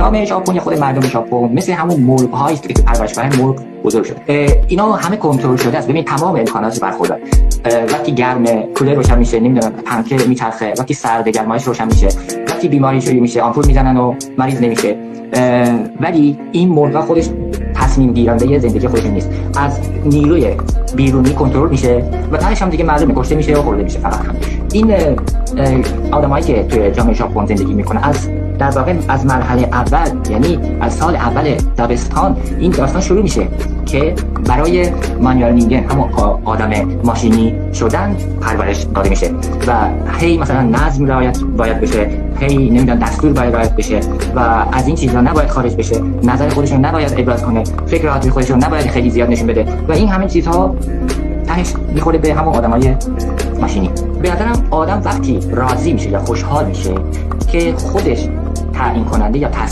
جامعه ژاپن یا خود مردم ژاپن مثل همون مرغ‌هایی است که پرورش برای مرغ بزرگ شده. اینا همه کنترل شده است. ببین تمام امکانات برخوردار. وقتی گرمه کولر روشن میشه، نمیدونم پنکه میچرخه، وقتی سرد گرمایش روشن میشه، وقتی بیماری شروع میشه آمپول میزنن و مریض نمیشه. ولی این مرغ خودش تصمیم گیرنده زندگی خودش نیست، از نیروی بیرونی کنترل میشه و بعدش هم دیگه معلومه کشته میشه و خورده میشه. فقط هم این آدمایی که توی جامعه ژاپن زندگی میکنن در واقع از مرحله اول، یعنی از سال اول دبستان این داستان شروع میشه که برای مانیوال نینگن، همون آدم ماشینی شدن پرورش داده میشه و هی مثلا نظم رعایت باید بشه، هی نمیدونم دستور باید رعایت بشه و از این چیزا نباید خارج بشه، نظر خودشون نباید ابراز کنه، فکر راحتی خودشون نباید خیلی زیاد نشون بده و این همه چیزها تهش میخوره به همون آدمای ماشینی. به نظرم آدم وقتی راضی میشه یا خوشحال میشه که خودش تعیین کننده یا